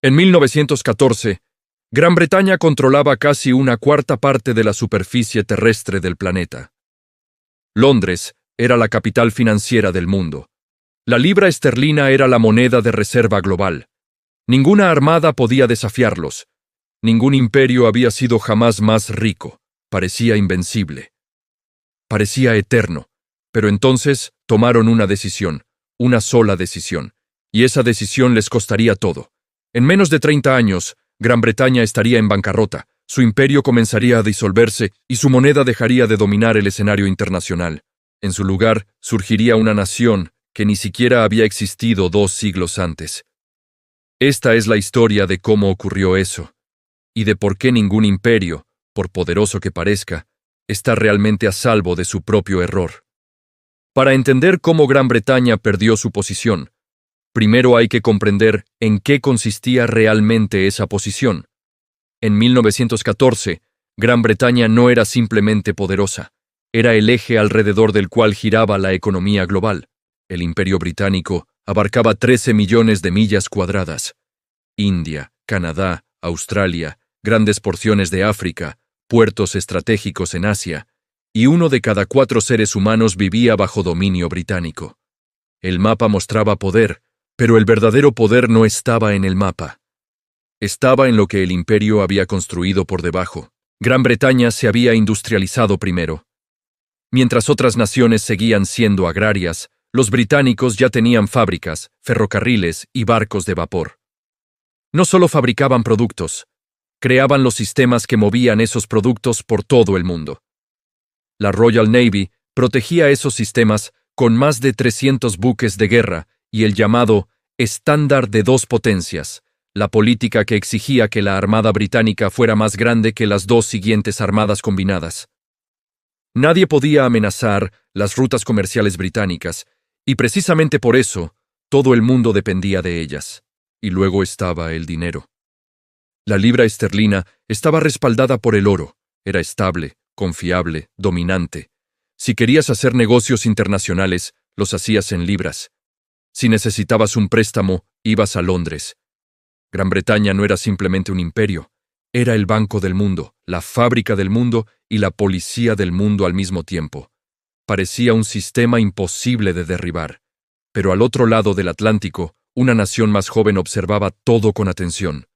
En 1914, Gran Bretaña controlaba casi una cuarta parte de la superficie terrestre del planeta. Londres era la capital financiera del mundo. La libra esterlina era la moneda de reserva global. Ninguna armada podía desafiarlos. Ningún imperio había sido jamás más rico. Parecía invencible. Parecía eterno. Pero entonces tomaron una decisión, una sola decisión, y esa decisión les costaría todo. En menos de 30 años, Gran Bretaña estaría en bancarrota, su imperio comenzaría a disolverse y su moneda dejaría de dominar el escenario internacional. En su lugar, surgiría una nación que ni siquiera había existido 2 siglos antes. Esta es la historia de cómo ocurrió eso, y de por qué ningún imperio, por poderoso que parezca, está realmente a salvo de su propio error. Para entender cómo Gran Bretaña perdió su posición, primero hay que comprender en qué consistía realmente esa posición. En 1914, Gran Bretaña no era simplemente poderosa, era el eje alrededor del cual giraba la economía global. El Imperio Británico abarcaba 13 millones de millas cuadradas. India, Canadá, Australia, grandes porciones de África, puertos estratégicos en Asia, y 1 de cada 4 seres humanos vivía bajo dominio británico. El mapa mostraba poder, pero el verdadero poder no estaba en el mapa. Estaba en lo que el imperio había construido por debajo. Gran Bretaña se había industrializado primero. Mientras otras naciones seguían siendo agrarias, los británicos ya tenían fábricas, ferrocarriles y barcos de vapor. No solo fabricaban productos, creaban los sistemas que movían esos productos por todo el mundo. La Royal Navy protegía esos sistemas con más de 300 buques de guerra y el llamado estándar de 2 potencias, la política que exigía que la Armada Británica fuera más grande que las 2 siguientes armadas combinadas. Nadie podía amenazar las rutas comerciales británicas, y precisamente por eso, todo el mundo dependía de ellas. Y luego estaba el dinero. La libra esterlina estaba respaldada por el oro, era estable, confiable, dominante. Si querías hacer negocios internacionales, los hacías en libras. Si necesitabas un préstamo, ibas a Londres. Gran Bretaña no era simplemente un imperio, era el banco del mundo, la fábrica del mundo y la policía del mundo al mismo tiempo. Parecía un sistema imposible de derribar. Pero al otro lado del Atlántico, una nación más joven observaba todo con atención.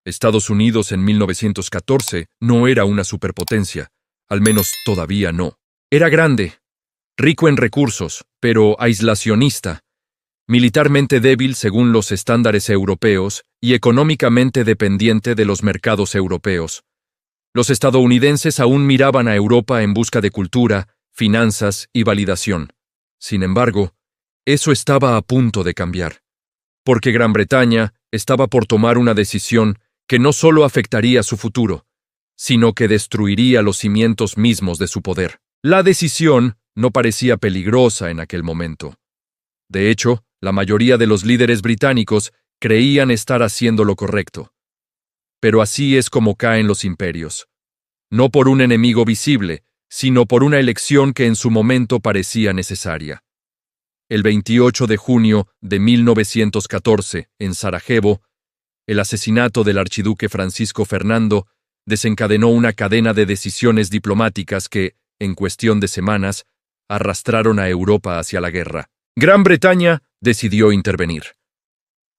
Estados Unidos en 1914 no era una superpotencia, al menos todavía no. Era grande, rico en recursos, pero aislacionista, militarmente débil según los estándares europeos y económicamente dependiente de los mercados europeos. Los estadounidenses aún miraban a Europa en busca de cultura, finanzas y validación. Sin embargo, eso estaba a punto de cambiar, porque Gran Bretaña estaba por tomar una decisión que no solo afectaría su futuro, sino que destruiría los cimientos mismos de su poder. La decisión no parecía peligrosa en aquel momento. De hecho, la mayoría de los líderes británicos creían estar haciendo lo correcto. Pero así es como caen los imperios. No por un enemigo visible, sino por una elección que en su momento parecía necesaria. El 28 de junio de 1914, en Sarajevo, el asesinato del archiduque Francisco Fernando desencadenó una cadena de decisiones diplomáticas que, en cuestión de semanas, arrastraron a Europa hacia la guerra. Gran Bretaña decidió intervenir.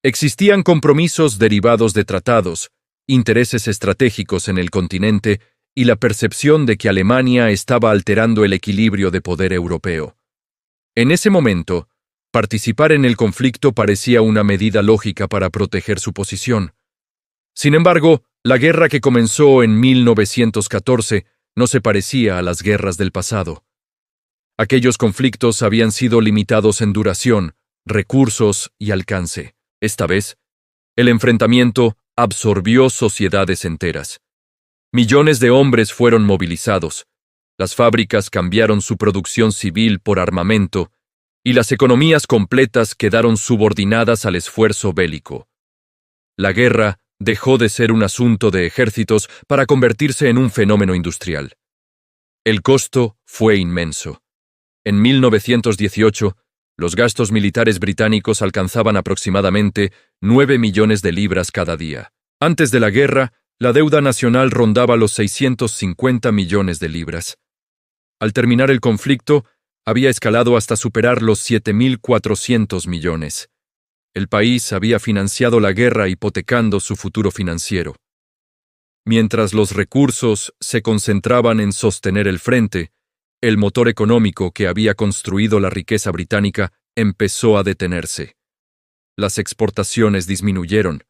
Existían compromisos derivados de tratados, intereses estratégicos en el continente y la percepción de que Alemania estaba alterando el equilibrio de poder europeo. En ese momento, participar en el conflicto parecía una medida lógica para proteger su posición. Sin embargo, la guerra que comenzó en 1914 no se parecía a las guerras del pasado. Aquellos conflictos habían sido limitados en duración, recursos y alcance. Esta vez, el enfrentamiento absorbió sociedades enteras. Millones de hombres fueron movilizados, las fábricas cambiaron su producción civil por armamento, y las economías completas quedaron subordinadas al esfuerzo bélico. La guerra dejó de ser un asunto de ejércitos para convertirse en un fenómeno industrial. El costo fue inmenso. En 1918, Los gastos militares británicos alcanzaban aproximadamente 9 millones de libras cada día. Antes de la guerra, la deuda nacional rondaba los 650 millones de libras. Al terminar el conflicto, había escalado hasta superar los 7.400 millones. El país había financiado la guerra hipotecando su futuro financiero. Mientras los recursos se concentraban en sostener el frente, el motor económico que había construido la riqueza británica empezó a detenerse. Las exportaciones disminuyeron,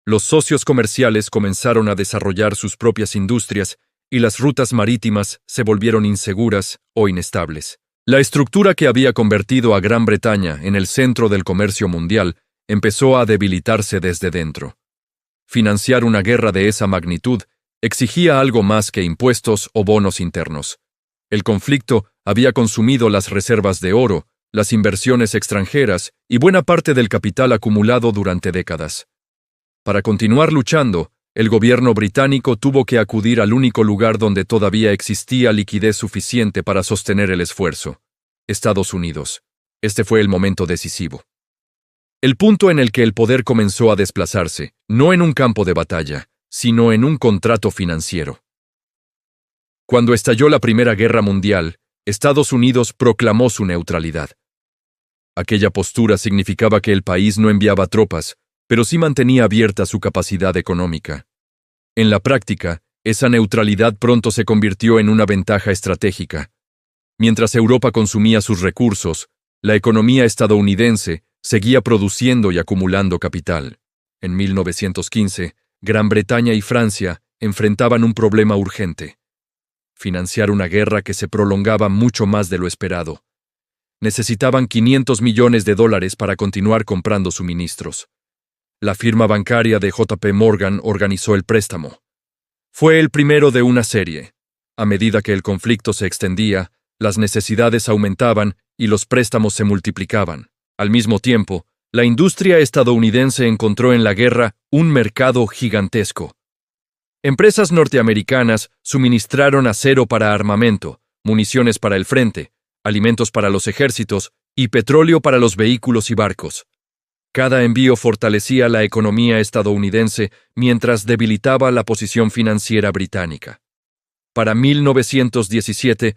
los socios comerciales comenzaron a desarrollar sus propias industrias y las rutas marítimas se volvieron inseguras o inestables. La estructura que había convertido a Gran Bretaña en el centro del comercio mundial empezó a debilitarse desde dentro. Financiar una guerra de esa magnitud exigía algo más que impuestos o bonos internos. El conflicto había consumido las reservas de oro, las inversiones extranjeras y buena parte del capital acumulado durante décadas. Para continuar luchando, el gobierno británico tuvo que acudir al único lugar donde todavía existía liquidez suficiente para sostener el esfuerzo: Estados Unidos. Este fue el momento decisivo. El punto en el que el poder comenzó a desplazarse, no en un campo de batalla, sino en un contrato financiero. Cuando estalló la Primera Guerra Mundial, Estados Unidos proclamó su neutralidad. Aquella postura significaba que el país no enviaba tropas, pero sí mantenía abierta su capacidad económica. En la práctica, esa neutralidad pronto se convirtió en una ventaja estratégica. Mientras Europa consumía sus recursos, la economía estadounidense seguía produciendo y acumulando capital. En 1915, Gran Bretaña y Francia enfrentaban un problema urgente: financiar una guerra que se prolongaba mucho más de lo esperado. Necesitaban $500 millones para continuar comprando suministros. La firma bancaria de JP Morgan organizó el préstamo. Fue el primero de una serie. A medida que el conflicto se extendía, las necesidades aumentaban y los préstamos se multiplicaban. Al mismo tiempo, la industria estadounidense encontró en la guerra un mercado gigantesco. Empresas norteamericanas suministraron acero para armamento, municiones para el frente, alimentos para los ejércitos y petróleo para los vehículos y barcos. Cada envío fortalecía la economía estadounidense mientras debilitaba la posición financiera británica. Para 1917,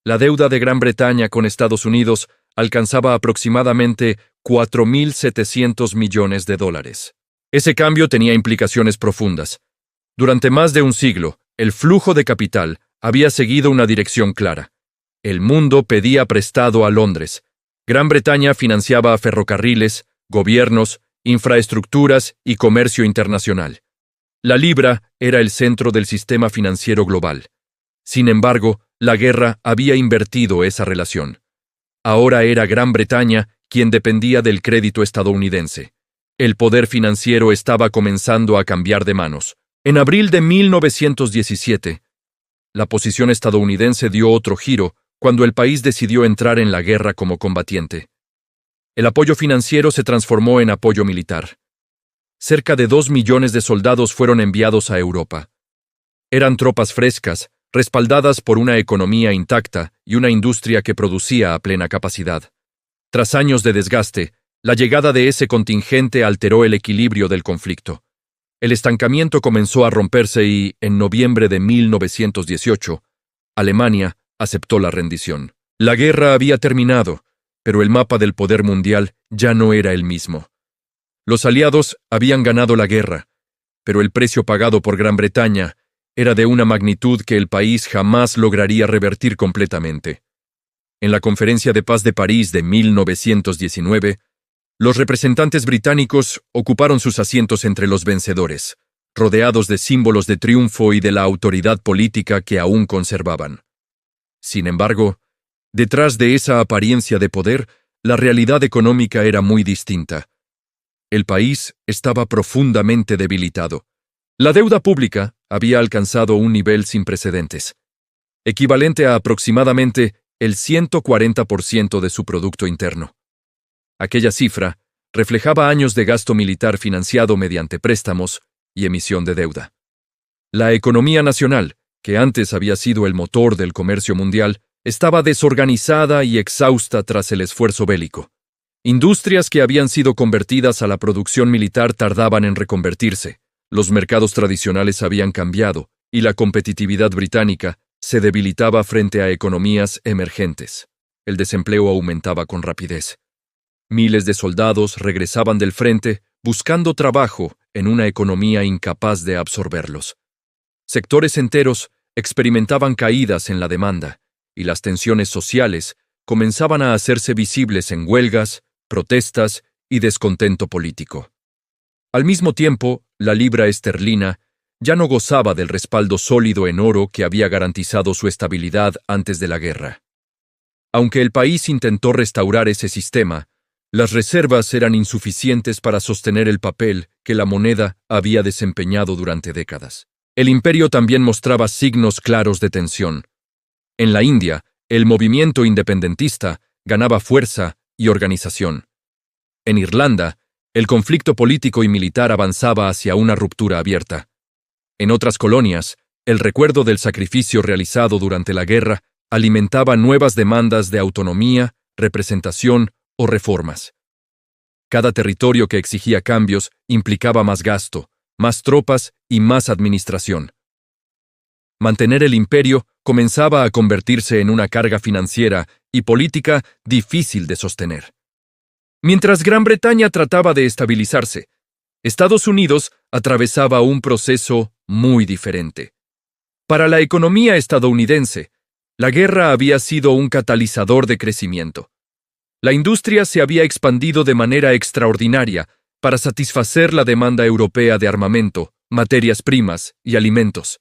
la deuda de Gran Bretaña con Estados Unidos alcanzaba aproximadamente $4.700 millones. Ese cambio tenía implicaciones profundas. Durante más de un siglo, el flujo de capital había seguido una dirección clara. El mundo pedía prestado a Londres. Gran Bretaña financiaba a ferrocarriles, gobiernos, infraestructuras y comercio internacional. La libra era el centro del sistema financiero global. Sin embargo, la guerra había invertido esa relación. Ahora era Gran Bretaña quien dependía del crédito estadounidense. El poder financiero estaba comenzando a cambiar de manos. En abril de 1917, la posición estadounidense dio otro giro cuando el país decidió entrar en la guerra como combatiente. El apoyo financiero se transformó en apoyo militar. Cerca de 2 millones de soldados fueron enviados a Europa. Eran tropas frescas, respaldadas por una economía intacta y una industria que producía a plena capacidad. Tras años de desgaste, la llegada de ese contingente alteró el equilibrio del conflicto. El estancamiento comenzó a romperse y, en noviembre de 1918, Alemania aceptó la rendición. La guerra había terminado, pero el mapa del poder mundial ya no era el mismo. Los aliados habían ganado la guerra, pero el precio pagado por Gran Bretaña era de una magnitud que el país jamás lograría revertir completamente. En la Conferencia de Paz de París de 1919, los representantes británicos ocuparon sus asientos entre los vencedores, rodeados de símbolos de triunfo y de la autoridad política que aún conservaban. Sin embargo, detrás de esa apariencia de poder, la realidad económica era muy distinta. El país estaba profundamente debilitado. La deuda pública había alcanzado un nivel sin precedentes, equivalente a aproximadamente el 140% de su Producto Interno. Aquella cifra reflejaba años de gasto militar financiado mediante préstamos y emisión de deuda. La economía nacional, que antes había sido el motor del comercio mundial, estaba desorganizada y exhausta tras el esfuerzo bélico. Industrias que habían sido convertidas a la producción militar tardaban en reconvertirse, los mercados tradicionales habían cambiado, y la competitividad británica se debilitaba frente a economías emergentes. El desempleo aumentaba con rapidez. Miles de soldados regresaban del frente buscando trabajo en una economía incapaz de absorberlos. Sectores enteros experimentaban caídas en la demanda, y las tensiones sociales comenzaban a hacerse visibles en huelgas, protestas y descontento político. Al mismo tiempo, la libra esterlina ya no gozaba del respaldo sólido en oro que había garantizado su estabilidad antes de la guerra. Aunque el país intentó restaurar ese sistema, las reservas eran insuficientes para sostener el papel que la moneda había desempeñado durante décadas. El imperio también mostraba signos claros de tensión. En la India, el movimiento independentista ganaba fuerza y organización. En Irlanda, el conflicto político y militar avanzaba hacia una ruptura abierta. En otras colonias, el recuerdo del sacrificio realizado durante la guerra alimentaba nuevas demandas de autonomía, representación o reformas. Cada territorio que exigía cambios implicaba más gasto, más tropas y más administración. Mantener el imperio comenzaba a convertirse en una carga financiera y política difícil de sostener. Mientras Gran Bretaña trataba de estabilizarse, Estados Unidos atravesaba un proceso muy diferente. Para la economía estadounidense, la guerra había sido un catalizador de crecimiento. La industria se había expandido de manera extraordinaria para satisfacer la demanda europea de armamento, materias primas y alimentos.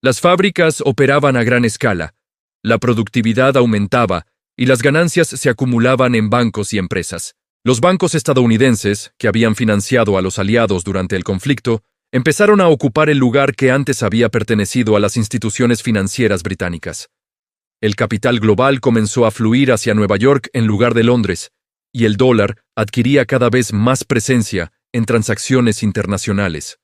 Las fábricas operaban a gran escala, la productividad aumentaba y las ganancias se acumulaban en bancos y empresas. Los bancos estadounidenses, que habían financiado a los aliados durante el conflicto, empezaron a ocupar el lugar que antes había pertenecido a las instituciones financieras británicas. El capital global comenzó a fluir hacia Nueva York en lugar de Londres, y el dólar adquiría cada vez más presencia en transacciones internacionales.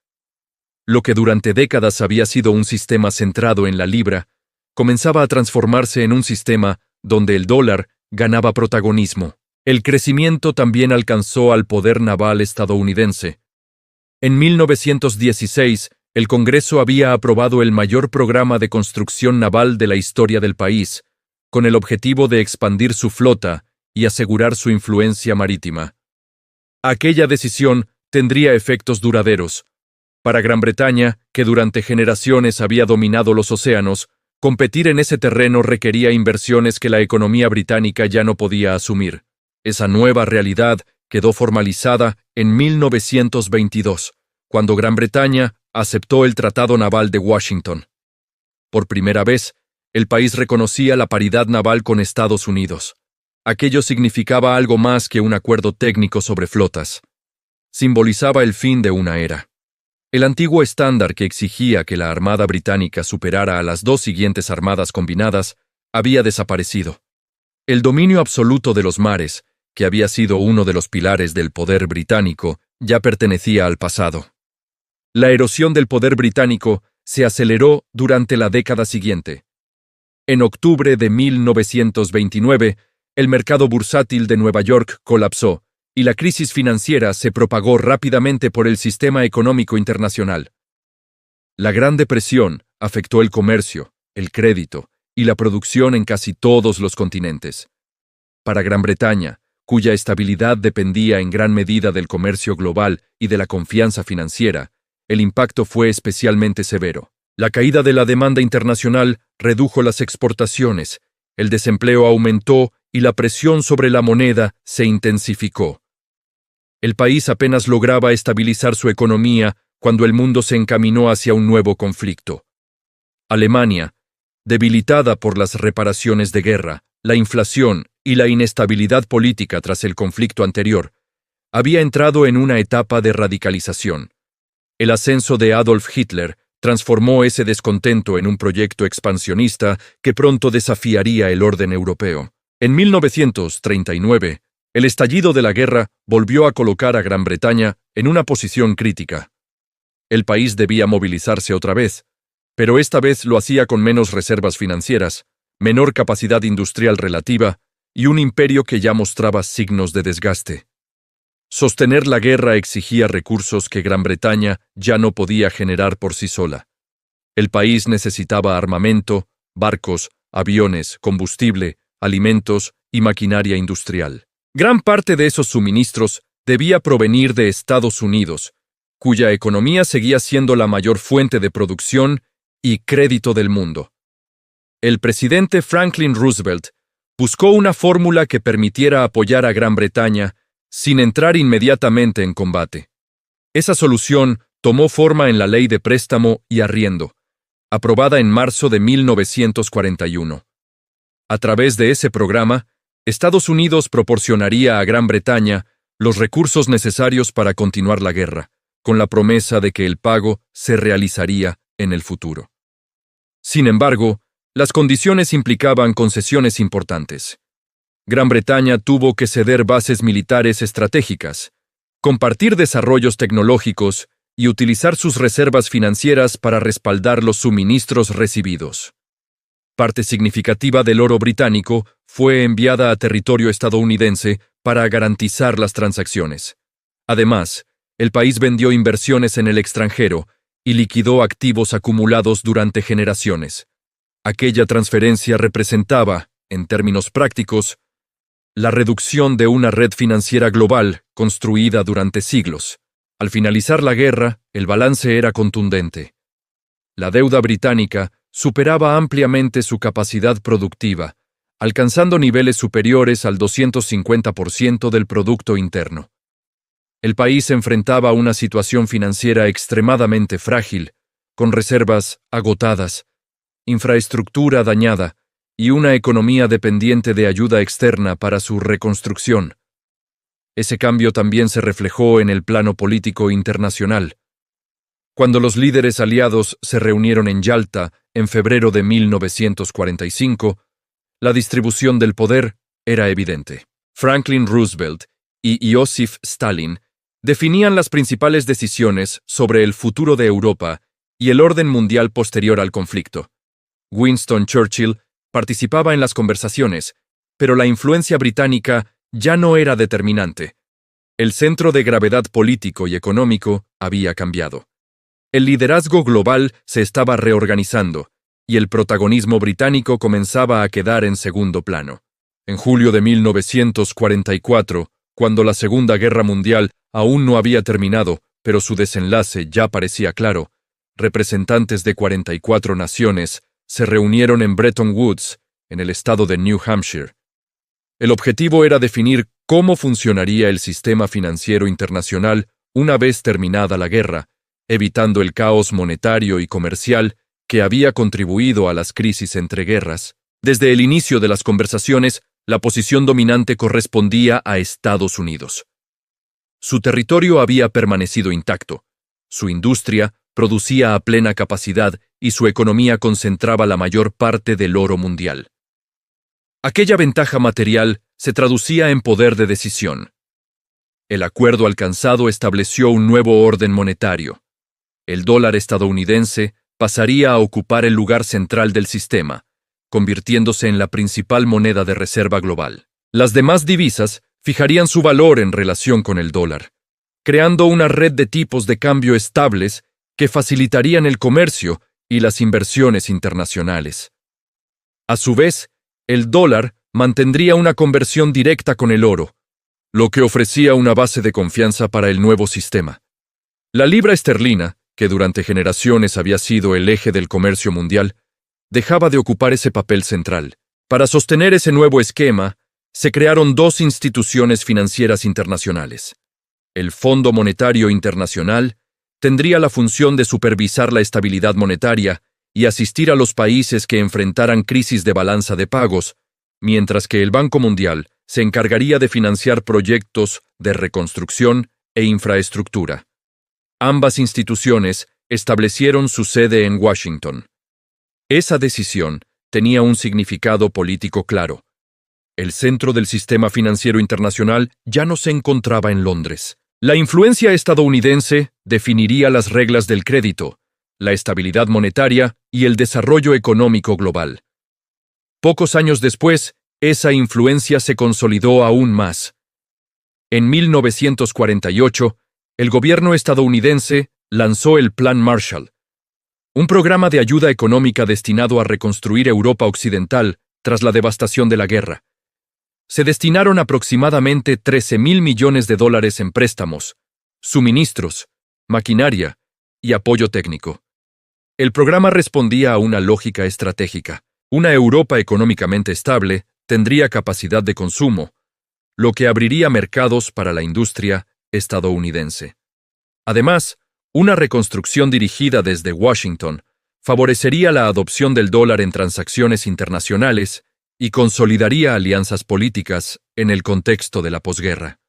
Lo que durante décadas había sido un sistema centrado en la libra, comenzaba a transformarse en un sistema donde el dólar ganaba protagonismo. El crecimiento también alcanzó al poder naval estadounidense. En 1916, el Congreso había aprobado el mayor programa de construcción naval de la historia del país, con el objetivo de expandir su flota y asegurar su influencia marítima. Aquella decisión tendría efectos duraderos. Para Gran Bretaña, que durante generaciones había dominado los océanos, competir en ese terreno requería inversiones que la economía británica ya no podía asumir. Esa nueva realidad quedó formalizada en 1922, cuando Gran Bretaña aceptó el Tratado Naval de Washington. Por primera vez, el país reconocía la paridad naval con Estados Unidos. Aquello significaba algo más que un acuerdo técnico sobre flotas. Simbolizaba el fin de una era. El antiguo estándar que exigía que la Armada británica superara a las dos siguientes armadas combinadas había desaparecido. El dominio absoluto de los mares, que había sido uno de los pilares del poder británico, ya pertenecía al pasado. La erosión del poder británico se aceleró durante la década siguiente. En octubre de 1929, el mercado bursátil de Nueva York colapsó y la crisis financiera se propagó rápidamente por el sistema económico internacional. La Gran Depresión afectó el comercio, el crédito y la producción en casi todos los continentes. Para Gran Bretaña, cuya estabilidad dependía en gran medida del comercio global y de la confianza financiera, el impacto fue especialmente severo. La caída de la demanda internacional redujo las exportaciones, el desempleo aumentó y la presión sobre la moneda se intensificó. El país apenas lograba estabilizar su economía cuando el mundo se encaminó hacia un nuevo conflicto. Alemania, debilitada por las reparaciones de guerra, la inflación y la inestabilidad política tras el conflicto anterior, había entrado en una etapa de radicalización. El ascenso de Adolf Hitler transformó ese descontento en un proyecto expansionista que pronto desafiaría el orden europeo. En 1939, el estallido de la guerra volvió a colocar a Gran Bretaña en una posición crítica. El país debía movilizarse otra vez, pero esta vez lo hacía con menos reservas financieras, menor capacidad industrial relativa y un imperio que ya mostraba signos de desgaste. Sostener la guerra exigía recursos que Gran Bretaña ya no podía generar por sí sola. El país necesitaba armamento, barcos, aviones, combustible, alimentos y maquinaria industrial. Gran parte de esos suministros debía provenir de Estados Unidos, cuya economía seguía siendo la mayor fuente de producción y crédito del mundo. El presidente Franklin Roosevelt buscó una fórmula que permitiera apoyar a Gran Bretaña sin entrar inmediatamente en combate. Esa solución tomó forma en la Ley de Préstamo y Arriendo, aprobada en marzo de 1941. A través de ese programa, Estados Unidos proporcionaría a Gran Bretaña los recursos necesarios para continuar la guerra, con la promesa de que el pago se realizaría en el futuro. Sin embargo, las condiciones implicaban concesiones importantes. Gran Bretaña tuvo que ceder bases militares estratégicas, compartir desarrollos tecnológicos y utilizar sus reservas financieras para respaldar los suministros recibidos. Parte significativa del oro británico fue enviada a territorio estadounidense para garantizar las transacciones. Además, el país vendió inversiones en el extranjero y liquidó activos acumulados durante generaciones. Aquella transferencia representaba, en términos prácticos, la reducción de una red financiera global construida durante siglos. Al finalizar la guerra, el balance era contundente. La deuda británica superaba ampliamente su capacidad productiva, alcanzando niveles superiores al 250% del Producto Interno. El país enfrentaba una situación financiera extremadamente frágil, con reservas agotadas, infraestructura dañada y una economía dependiente de ayuda externa para su reconstrucción. Ese cambio también se reflejó en el plano político internacional. Cuando los líderes aliados se reunieron en Yalta en febrero de 1945, la distribución del poder era evidente. Franklin Roosevelt y Joseph Stalin definían las principales decisiones sobre el futuro de Europa y el orden mundial posterior al conflicto. Winston Churchill participaba en las conversaciones, pero la influencia británica ya no era determinante. El centro de gravedad político y económico había cambiado. El liderazgo global se estaba reorganizando, y el protagonismo británico comenzaba a quedar en segundo plano. En julio de 1944, cuando la Segunda Guerra Mundial aún no había terminado, pero su desenlace ya parecía claro, representantes de 44 naciones se reunieron en Bretton Woods, en el estado de New Hampshire. El objetivo era definir cómo funcionaría el sistema financiero internacional una vez terminada la guerra, evitando el caos monetario y comercial que había contribuido a las crisis entre guerras. Desde el inicio de las conversaciones, la posición dominante correspondía a Estados Unidos. Su territorio había permanecido intacto, su industria producía a plena capacidad y su economía concentraba la mayor parte del oro mundial. Aquella ventaja material se traducía en poder de decisión. El acuerdo alcanzado estableció un nuevo orden monetario. El dólar estadounidense pasaría a ocupar el lugar central del sistema, convirtiéndose en la principal moneda de reserva global. Las demás divisas fijarían su valor en relación con el dólar, creando una red de tipos de cambio estables que facilitarían el comercio y las inversiones internacionales. A su vez, el dólar mantendría una conversión directa con el oro, lo que ofrecía una base de confianza para el nuevo sistema. La libra esterlina, que durante generaciones había sido el eje del comercio mundial, dejaba de ocupar ese papel central. Para sostener ese nuevo esquema, se crearon dos instituciones financieras internacionales. El Fondo Monetario Internacional tendría la función de supervisar la estabilidad monetaria y asistir a los países que enfrentaran crisis de balanza de pagos, mientras que el Banco Mundial se encargaría de financiar proyectos de reconstrucción e infraestructura. Ambas instituciones establecieron su sede en Washington. Esa decisión tenía un significado político claro. El centro del sistema financiero internacional ya no se encontraba en Londres. La influencia estadounidense definiría las reglas del crédito, la estabilidad monetaria y el desarrollo económico global. Pocos años después, esa influencia se consolidó aún más. En 1948, el gobierno estadounidense lanzó el Plan Marshall, un programa de ayuda económica destinado a reconstruir Europa Occidental tras la devastación de la guerra. Se destinaron aproximadamente 13.000 millones de dólares en préstamos, suministros, maquinaria y apoyo técnico. El programa respondía a una lógica estratégica. Una Europa económicamente estable tendría capacidad de consumo, lo que abriría mercados para la industria estadounidense. Además, una reconstrucción dirigida desde Washington favorecería la adopción del dólar en transacciones internacionales y consolidaría alianzas políticas en el contexto de la posguerra.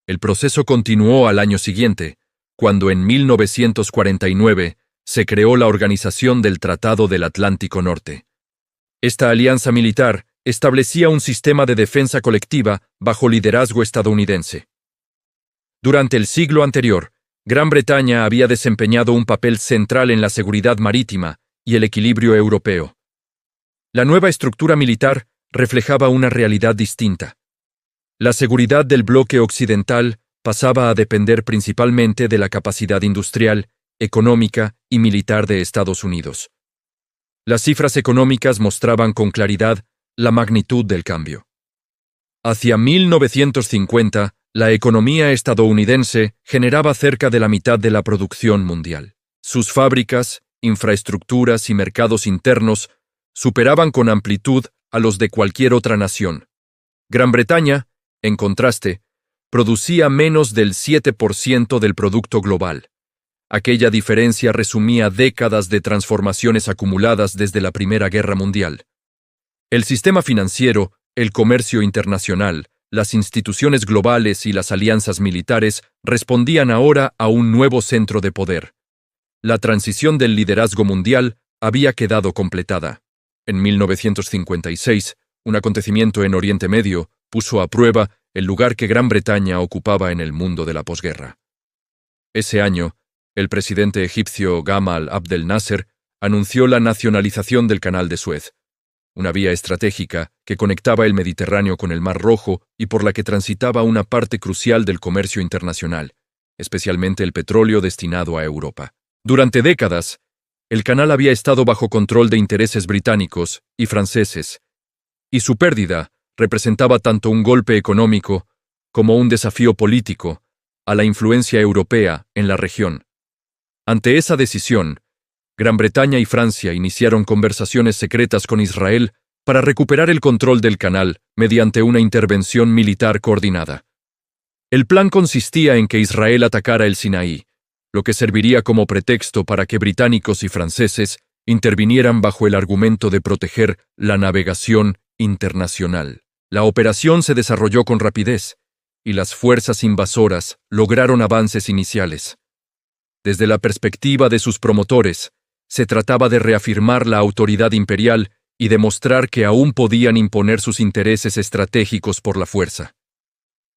El proceso continuó al año siguiente, cuando en 1949 se creó la Organización del Tratado del Atlántico Norte. Esta alianza militar establecía un sistema de defensa colectiva bajo liderazgo estadounidense. Durante el siglo anterior, Gran Bretaña había desempeñado un papel central en la seguridad marítima y el equilibrio europeo. La nueva estructura militar reflejaba una realidad distinta. La seguridad del bloque occidental pasaba a depender principalmente de la capacidad industrial, económica y militar de Estados Unidos. Las cifras económicas mostraban con claridad la magnitud del cambio. Hacia 1950, la economía estadounidense generaba cerca de la mitad de la producción mundial. Sus fábricas, infraestructuras y mercados internos superaban con amplitud a los de cualquier otra nación. Gran Bretaña, en contraste, producía menos del 7% del producto global. Aquella diferencia resumía décadas de transformaciones acumuladas desde la Primera Guerra Mundial. El sistema financiero, el comercio internacional, las instituciones globales y las alianzas militares respondían ahora a un nuevo centro de poder. La transición del liderazgo mundial había quedado completada. En 1956, un acontecimiento en Oriente Medio puso a prueba el lugar que Gran Bretaña ocupaba en el mundo de la posguerra. Ese año, el presidente egipcio Gamal Abdel Nasser anunció la nacionalización del Canal de Suez, una vía estratégica que conectaba el Mediterráneo con el Mar Rojo y por la que transitaba una parte crucial del comercio internacional, especialmente el petróleo destinado a Europa. Durante décadas, el canal había estado bajo control de intereses británicos y franceses, y su pérdida representaba tanto un golpe económico como un desafío político a la influencia europea en la región. Ante esa decisión, Gran Bretaña y Francia iniciaron conversaciones secretas con Israel para recuperar el control del canal mediante una intervención militar coordinada. El plan consistía en que Israel atacara el Sinaí, lo que serviría como pretexto para que británicos y franceses intervinieran bajo el argumento de proteger la navegación internacional. La operación se desarrolló con rapidez, y las fuerzas invasoras lograron avances iniciales. Desde la perspectiva de sus promotores, se trataba de reafirmar la autoridad imperial y demostrar que aún podían imponer sus intereses estratégicos por la fuerza.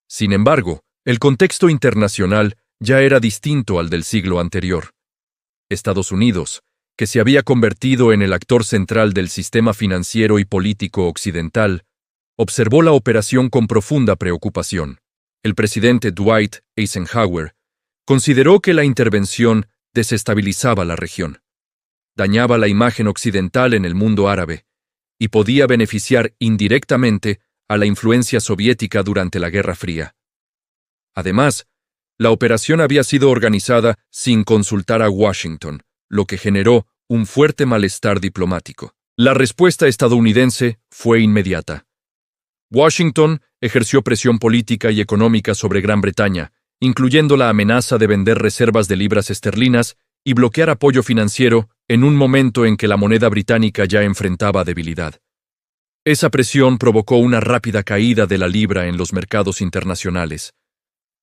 Sin embargo, el contexto internacional ya era distinto al del siglo anterior. Estados Unidos, que se había convertido en el actor central del sistema financiero y político occidental, observó la operación con profunda preocupación. El presidente Dwight Eisenhower consideró que la intervención desestabilizaba la región, dañaba la imagen occidental en el mundo árabe y podía beneficiar indirectamente a la influencia soviética durante la Guerra Fría. Además, la operación había sido organizada sin consultar a Washington, lo que generó un fuerte malestar diplomático. La respuesta estadounidense fue inmediata. Washington ejerció presión política y económica sobre Gran Bretaña, incluyendo la amenaza de vender reservas de libras esterlinas y bloquear apoyo financiero en un momento en que la moneda británica ya enfrentaba debilidad. Esa presión provocó una rápida caída de la libra en los mercados internacionales.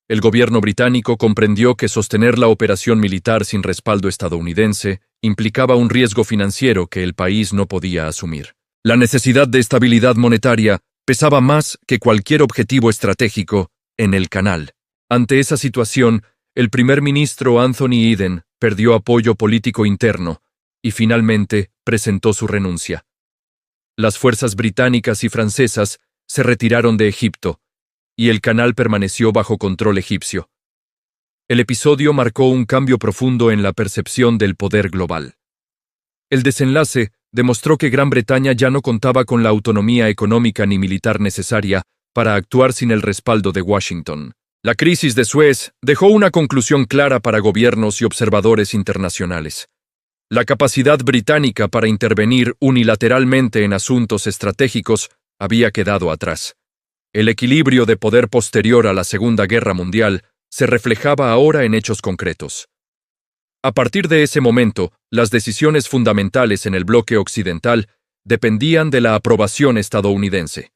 El gobierno británico comprendió que sostener la operación militar sin respaldo estadounidense implicaba un riesgo financiero que el país no podía asumir. La necesidad de estabilidad monetaria pesaba más que cualquier objetivo estratégico en el canal. Ante esa situación, el primer ministro Anthony Eden perdió apoyo político interno y finalmente presentó su renuncia. Las fuerzas británicas y francesas se retiraron de Egipto, y el canal permaneció bajo control egipcio. El episodio marcó un cambio profundo en la percepción del poder global. El desenlace demostró que Gran Bretaña ya no contaba con la autonomía económica ni militar necesaria para actuar sin el respaldo de Washington. La crisis de Suez dejó una conclusión clara para gobiernos y observadores internacionales. La capacidad británica para intervenir unilateralmente en asuntos estratégicos había quedado atrás. El equilibrio de poder posterior a la Segunda Guerra Mundial se reflejaba ahora en hechos concretos. A partir de ese momento, las decisiones fundamentales en el bloque occidental dependían de la aprobación estadounidense.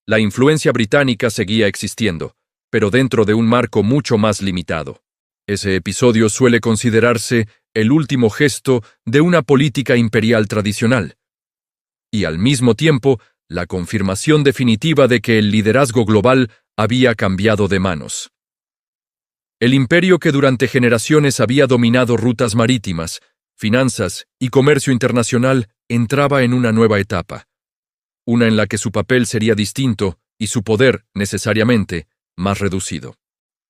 La influencia británica seguía existiendo, pero dentro de un marco mucho más limitado. Ese episodio suele considerarse el último gesto de una política imperial tradicional, y al mismo tiempo la confirmación definitiva de que el liderazgo global había cambiado de manos. El imperio que durante generaciones había dominado rutas marítimas, finanzas y comercio internacional entraba en una nueva etapa, una en la que su papel sería distinto y su poder, necesariamente, más reducido.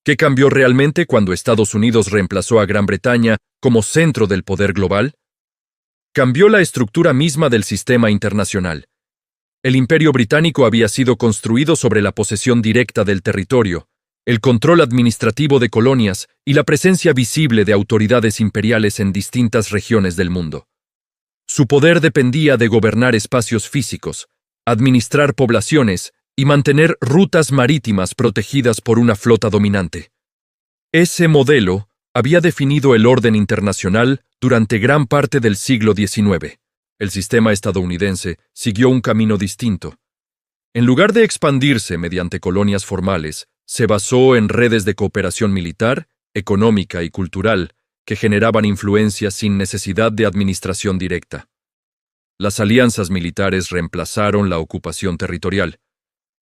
¿Qué cambió realmente cuando Estados Unidos reemplazó a Gran Bretaña como centro del poder global? Cambió la estructura misma del sistema internacional. El imperio británico había sido construido sobre la posesión directa del territorio, el control administrativo de colonias y la presencia visible de autoridades imperiales en distintas regiones del mundo. Su poder dependía de gobernar espacios físicos, administrar poblaciones y mantener rutas marítimas protegidas por una flota dominante. Ese modelo había definido el orden internacional durante gran parte del siglo XIX. El sistema estadounidense siguió un camino distinto. En lugar de expandirse mediante colonias formales, se basó en redes de cooperación militar, económica y cultural que generaban influencia sin necesidad de administración directa. Las alianzas militares reemplazaron la ocupación territorial.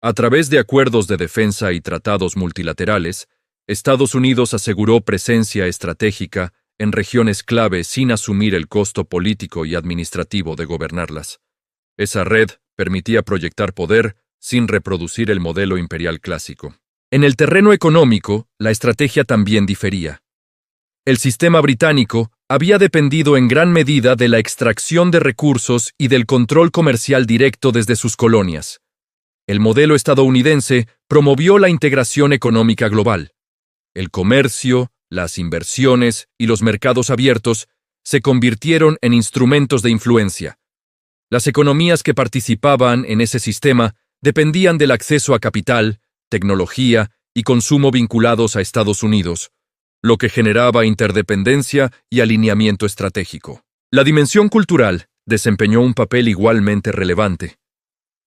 A través de acuerdos de defensa y tratados multilaterales, Estados Unidos aseguró presencia estratégica en regiones clave sin asumir el costo político y administrativo de gobernarlas. Esa red permitía proyectar poder sin reproducir el modelo imperial clásico. En el terreno económico, la estrategia también difería. El sistema británico había dependido en gran medida de la extracción de recursos y del control comercial directo desde sus colonias. El modelo estadounidense promovió la integración económica global. El comercio, las inversiones y los mercados abiertos se convirtieron en instrumentos de influencia. Las economías que participaban en ese sistema dependían del acceso a capital, tecnología y consumo vinculados a Estados Unidos, lo que generaba interdependencia y alineamiento estratégico. La dimensión cultural desempeñó un papel igualmente relevante.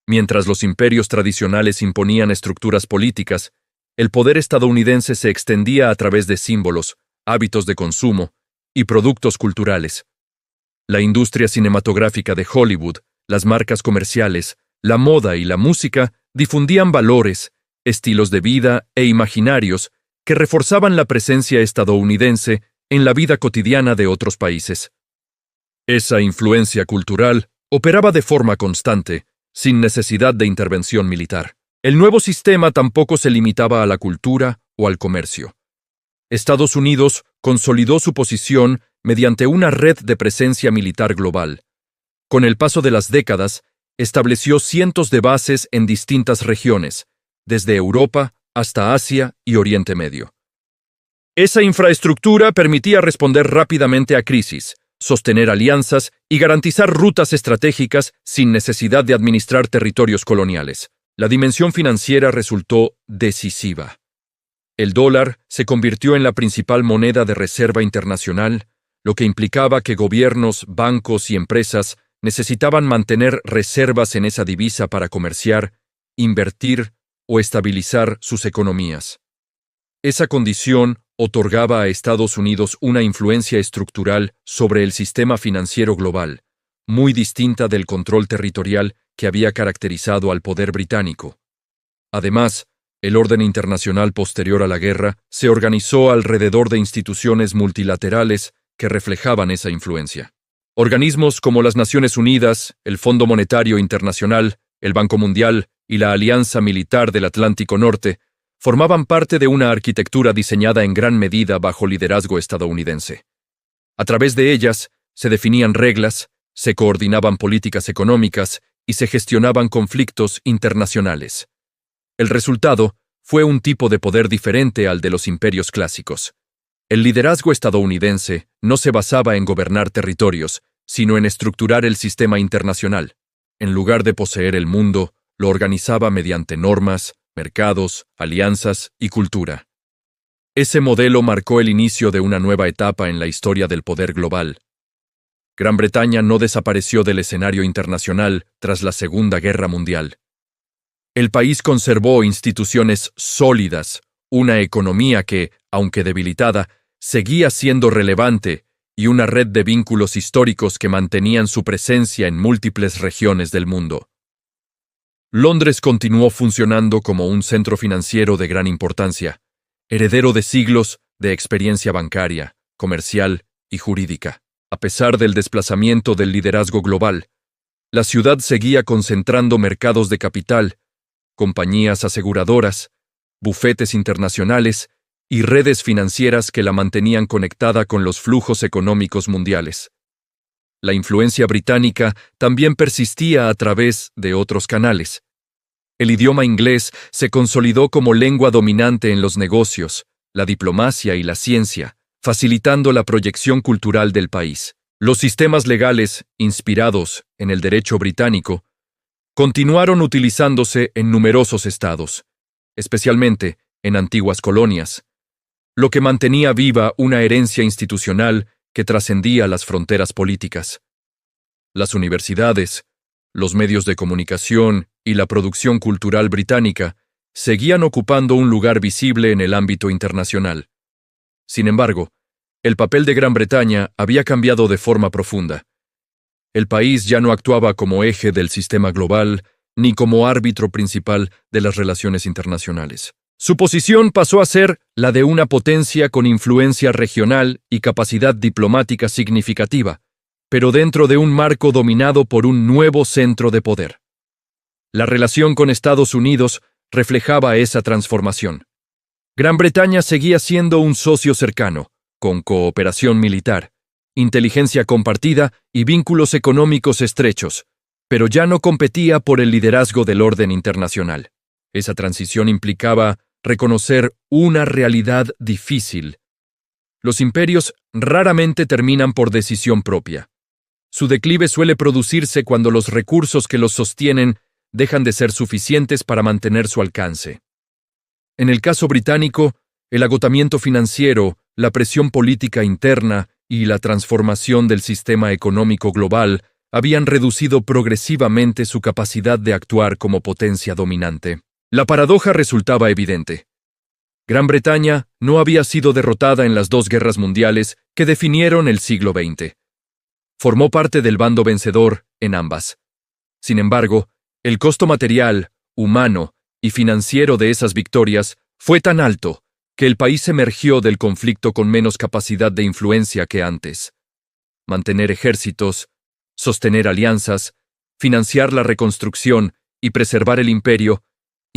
Mientras los imperios tradicionales imponían estructuras políticas, el poder estadounidense se extendía a través de símbolos, hábitos de consumo y productos culturales. La industria cinematográfica de Hollywood, las marcas comerciales, la moda y la música difundían valores, estilos de vida e imaginarios que reforzaban la presencia estadounidense en la vida cotidiana de otros países. Esa influencia cultural operaba de forma constante, sin necesidad de intervención militar. El nuevo sistema tampoco se limitaba a la cultura o al comercio. Estados Unidos consolidó su posición mediante una red de presencia militar global. Con el paso de las décadas, estableció cientos de bases en distintas regiones, desde Europa hasta Asia y Oriente Medio. Esa infraestructura permitía responder rápidamente a crisis, sostener alianzas y garantizar rutas estratégicas sin necesidad de administrar territorios coloniales. La dimensión financiera resultó decisiva. El dólar se convirtió en la principal moneda de reserva internacional, lo que implicaba que gobiernos, bancos y empresas necesitaban mantener reservas en esa divisa para comerciar, invertir o estabilizar sus economías. Esa condición otorgaba a Estados Unidos una influencia estructural sobre el sistema financiero global, muy distinta del control territorial que había caracterizado al poder británico. Además, el orden internacional posterior a la guerra se organizó alrededor de instituciones multilaterales que reflejaban esa influencia. Organismos como las Naciones Unidas, el Fondo Monetario Internacional, el Banco Mundial y la Alianza Militar del Atlántico Norte formaban parte de una arquitectura diseñada en gran medida bajo liderazgo estadounidense. A través de ellas se definían reglas, se coordinaban políticas económicas y se gestionaban conflictos internacionales. El resultado fue un tipo de poder diferente al de los imperios clásicos. El liderazgo estadounidense no se basaba en gobernar territorios, sino en estructurar el sistema internacional. En lugar de poseer el mundo, lo organizaba mediante normas, mercados, alianzas y cultura. Ese modelo marcó el inicio de una nueva etapa en la historia del poder global. Gran Bretaña no desapareció del escenario internacional tras la Segunda Guerra Mundial. El país conservó instituciones sólidas, una economía que, aunque debilitada, seguía siendo relevante y una red de vínculos históricos que mantenían su presencia en múltiples regiones del mundo. Londres continuó funcionando como un centro financiero de gran importancia, heredero de siglos de experiencia bancaria, comercial y jurídica. A pesar del desplazamiento del liderazgo global, la ciudad seguía concentrando mercados de capital, compañías aseguradoras, bufetes internacionales y redes financieras que la mantenían conectada con los flujos económicos mundiales. La influencia británica también persistía a través de otros canales. El idioma inglés se consolidó como lengua dominante en los negocios, la diplomacia y la ciencia, facilitando la proyección cultural del país. Los sistemas legales, inspirados en el derecho británico, continuaron utilizándose en numerosos estados, especialmente en antiguas colonias, lo que mantenía viva una herencia institucional que trascendía las fronteras políticas. Las universidades, los medios de comunicación y la producción cultural británica seguían ocupando un lugar visible en el ámbito internacional. Sin embargo, el papel de Gran Bretaña había cambiado de forma profunda. El país ya no actuaba como eje del sistema global ni como árbitro principal de las relaciones internacionales. Su posición pasó a ser la de una potencia con influencia regional y capacidad diplomática significativa, pero dentro de un marco dominado por un nuevo centro de poder. La relación con Estados Unidos reflejaba esa transformación. Gran Bretaña seguía siendo un socio cercano, con cooperación militar, inteligencia compartida y vínculos económicos estrechos, pero ya no competía por el liderazgo del orden internacional. Esa transición implicaba reconocer una realidad difícil. Los imperios raramente terminan por decisión propia. Su declive suele producirse cuando los recursos que los sostienen dejan de ser suficientes para mantener su alcance. En el caso británico, el agotamiento financiero, la presión política interna y la transformación del sistema económico global habían reducido progresivamente su capacidad de actuar como potencia dominante. La paradoja resultaba evidente. Gran Bretaña no había sido derrotada en las dos guerras mundiales que definieron el siglo XX. Formó parte del bando vencedor en ambas. Sin embargo, el costo material, humano y financiero de esas victorias fue tan alto que el país emergió del conflicto con menos capacidad de influencia que antes. Mantener ejércitos, sostener alianzas, financiar la reconstrucción y preservar el imperio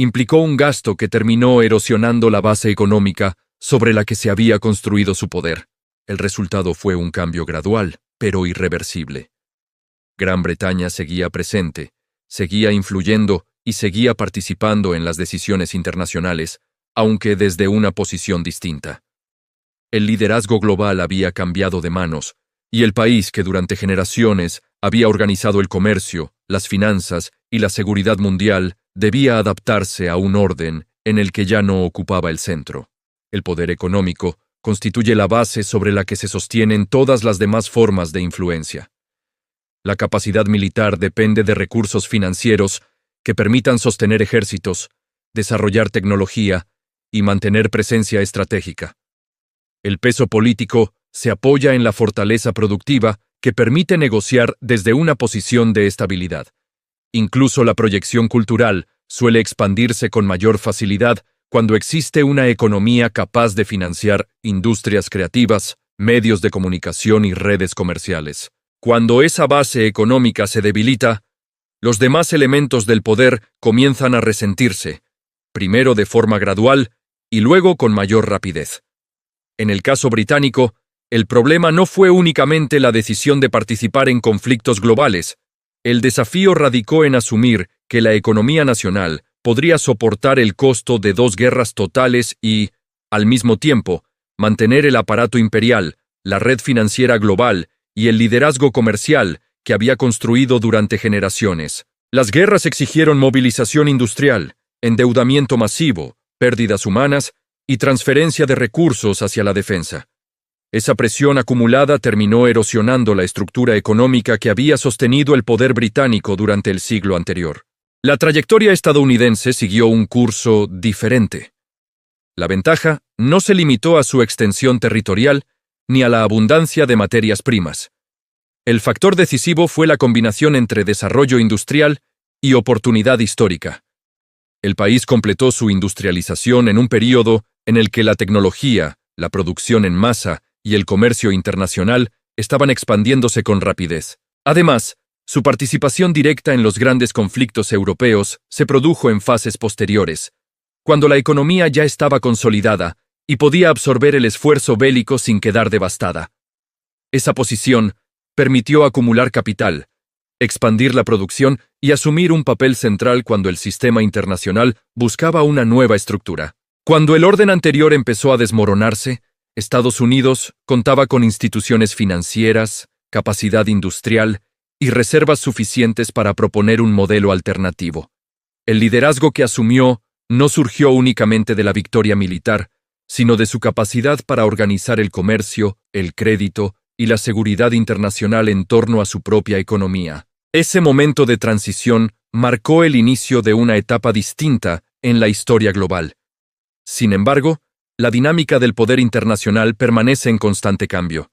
implicó un gasto que terminó erosionando la base económica sobre la que se había construido su poder. El resultado fue un cambio gradual, pero irreversible. Gran Bretaña seguía presente, seguía influyendo y seguía participando en las decisiones internacionales, aunque desde una posición distinta. El liderazgo global había cambiado de manos, y el país que durante generaciones había organizado el comercio, las finanzas y la seguridad mundial debía adaptarse a un orden en el que ya no ocupaba el centro. El poder económico constituye la base sobre la que se sostienen todas las demás formas de influencia. La capacidad militar depende de recursos financieros que permitan sostener ejércitos, desarrollar tecnología y mantener presencia estratégica. El peso político se apoya en la fortaleza productiva que permite negociar desde una posición de estabilidad. Incluso la proyección cultural suele expandirse con mayor facilidad cuando existe una economía capaz de financiar industrias creativas, medios de comunicación y redes comerciales. Cuando esa base económica se debilita, los demás elementos del poder comienzan a resentirse, primero de forma gradual y luego con mayor rapidez. En el caso británico, el problema no fue únicamente la decisión de participar en conflictos globales. El desafío radicó en asumir que la economía nacional podría soportar el costo de dos guerras totales y, al mismo tiempo, mantener el aparato imperial, la red financiera global y el liderazgo comercial que había construido durante generaciones. Las guerras exigieron movilización industrial, endeudamiento masivo, pérdidas humanas y transferencia de recursos hacia la defensa. Esa presión acumulada terminó erosionando la estructura económica que había sostenido el poder británico durante el siglo anterior. La trayectoria estadounidense siguió un curso diferente. La ventaja no se limitó a su extensión territorial ni a la abundancia de materias primas. El factor decisivo fue la combinación entre desarrollo industrial y oportunidad histórica. El país completó su industrialización en un período en el que la tecnología, la producción en masa y el comercio internacional estaban expandiéndose con rapidez. Además, su participación directa en los grandes conflictos europeos se produjo en fases posteriores, cuando la economía ya estaba consolidada y podía absorber el esfuerzo bélico sin quedar devastada. Esa posición permitió acumular capital, expandir la producción y asumir un papel central cuando el sistema internacional buscaba una nueva estructura. Cuando el orden anterior empezó a desmoronarse, Estados Unidos contaba con instituciones financieras, capacidad industrial y reservas suficientes para proponer un modelo alternativo. El liderazgo que asumió no surgió únicamente de la victoria militar, sino de su capacidad para organizar el comercio, el crédito y la seguridad internacional en torno a su propia economía. Ese momento de transición marcó el inicio de una etapa distinta en la historia global. Sin embargo, la dinámica del poder internacional permanece en constante cambio.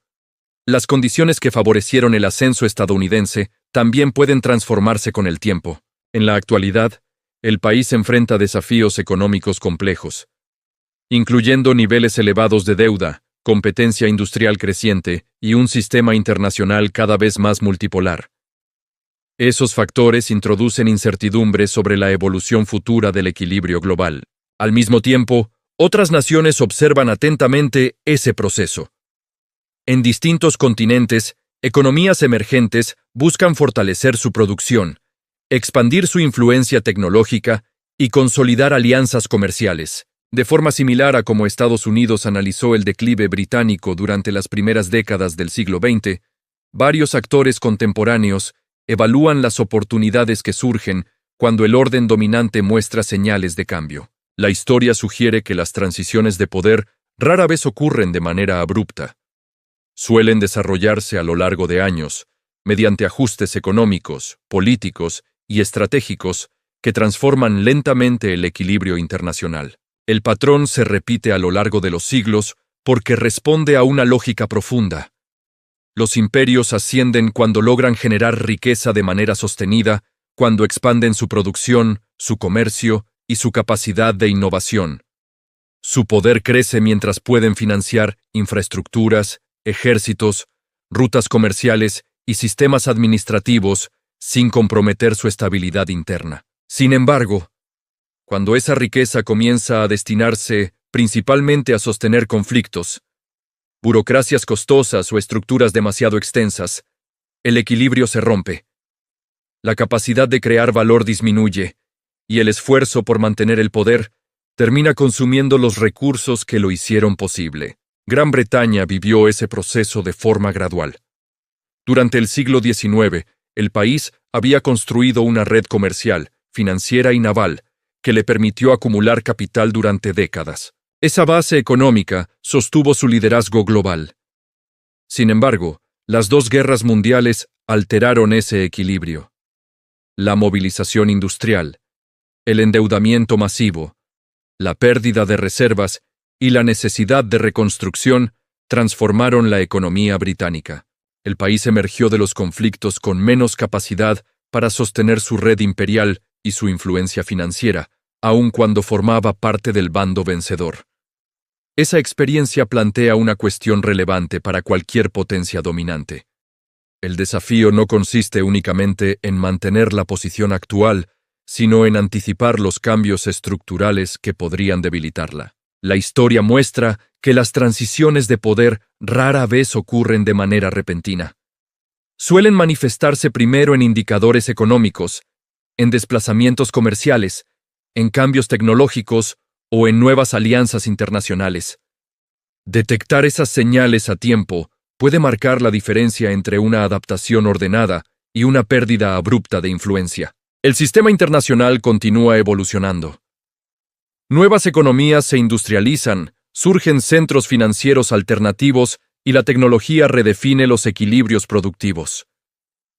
Las condiciones que favorecieron el ascenso estadounidense también pueden transformarse con el tiempo. En la actualidad, el país enfrenta desafíos económicos complejos, incluyendo niveles elevados de deuda, competencia industrial creciente y un sistema internacional cada vez más multipolar. Esos factores introducen incertidumbre sobre la evolución futura del equilibrio global. Al mismo tiempo, otras naciones observan atentamente ese proceso. En distintos continentes, economías emergentes buscan fortalecer su producción, expandir su influencia tecnológica y consolidar alianzas comerciales. De forma similar a como Estados Unidos analizó el declive británico durante las primeras décadas del siglo XX, varios actores contemporáneos evalúan las oportunidades que surgen cuando el orden dominante muestra señales de cambio. La historia sugiere que las transiciones de poder rara vez ocurren de manera abrupta. Suelen desarrollarse a lo largo de años, mediante ajustes económicos, políticos y estratégicos que transforman lentamente el equilibrio internacional. El patrón se repite a lo largo de los siglos porque responde a una lógica profunda. Los imperios ascienden cuando logran generar riqueza de manera sostenida, cuando expanden su producción, su comercio y su capacidad de innovación. Su poder crece mientras pueden financiar infraestructuras, ejércitos, rutas comerciales y sistemas administrativos sin comprometer su estabilidad interna. Sin embargo, cuando esa riqueza comienza a destinarse principalmente a sostener conflictos, burocracias costosas o estructuras demasiado extensas, el equilibrio se rompe. La capacidad de crear valor disminuye, y el esfuerzo por mantener el poder termina consumiendo los recursos que lo hicieron posible. Gran Bretaña vivió ese proceso de forma gradual. Durante el siglo XIX, el país había construido una red comercial, financiera y naval, que le permitió acumular capital durante décadas. Esa base económica sostuvo su liderazgo global. Sin embargo, las dos guerras mundiales alteraron ese equilibrio. La movilización industrial, el endeudamiento masivo, la pérdida de reservas y la necesidad de reconstrucción transformaron la economía británica. El país emergió de los conflictos con menos capacidad para sostener su red imperial y su influencia financiera, aun cuando formaba parte del bando vencedor. Esa experiencia plantea una cuestión relevante para cualquier potencia dominante. El desafío no consiste únicamente en mantener la posición actual, sino en anticipar los cambios estructurales que podrían debilitarla. La historia muestra que las transiciones de poder rara vez ocurren de manera repentina. Suelen manifestarse primero en indicadores económicos, en desplazamientos comerciales, en cambios tecnológicos o en nuevas alianzas internacionales. Detectar esas señales a tiempo puede marcar la diferencia entre una adaptación ordenada y una pérdida abrupta de influencia. El sistema internacional continúa evolucionando. Nuevas economías se industrializan, surgen centros financieros alternativos y la tecnología redefine los equilibrios productivos.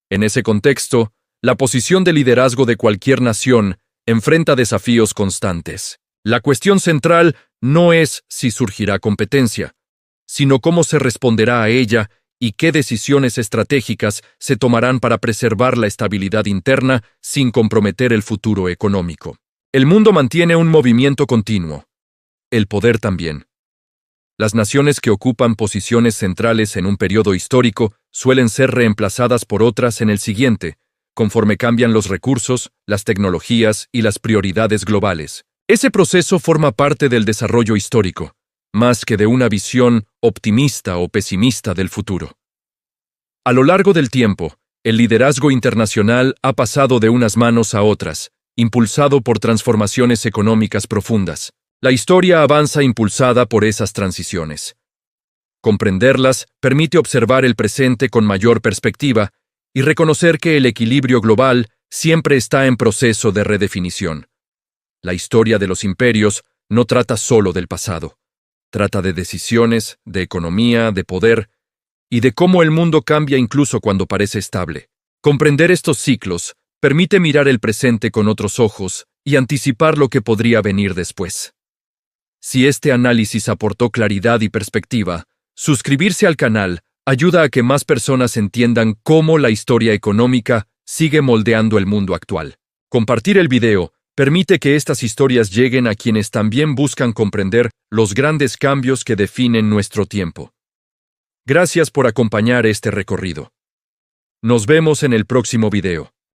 En ese contexto, la posición de liderazgo de cualquier nación enfrenta desafíos constantes. La cuestión central no es si surgirá competencia, sino cómo se responderá a ella y qué decisiones estratégicas se tomarán para preservar la estabilidad interna sin comprometer el futuro económico. El mundo mantiene un movimiento continuo. El poder también. Las naciones que ocupan posiciones centrales en un periodo histórico suelen ser reemplazadas por otras en el siguiente, conforme cambian los recursos, las tecnologías y las prioridades globales. Ese proceso forma parte del desarrollo histórico, más que de una visión optimista o pesimista del futuro. A lo largo del tiempo, el liderazgo internacional ha pasado de unas manos a otras, impulsado por transformaciones económicas profundas. La historia avanza impulsada por esas transiciones. Comprenderlas permite observar el presente con mayor perspectiva y reconocer que el equilibrio global siempre está en proceso de redefinición. La historia de los imperios no trata solo del pasado. Trata de decisiones, de economía, de poder y de cómo el mundo cambia incluso cuando parece estable. Comprender estos ciclos permite mirar el presente con otros ojos y anticipar lo que podría venir después. Si este análisis aportó claridad y perspectiva, suscribirse al canal ayuda a que más personas entiendan cómo la historia económica sigue moldeando el mundo actual. Compartir el video permite que estas historias lleguen a quienes también buscan comprender los grandes cambios que definen nuestro tiempo. Gracias por acompañar este recorrido. Nos vemos en el próximo video.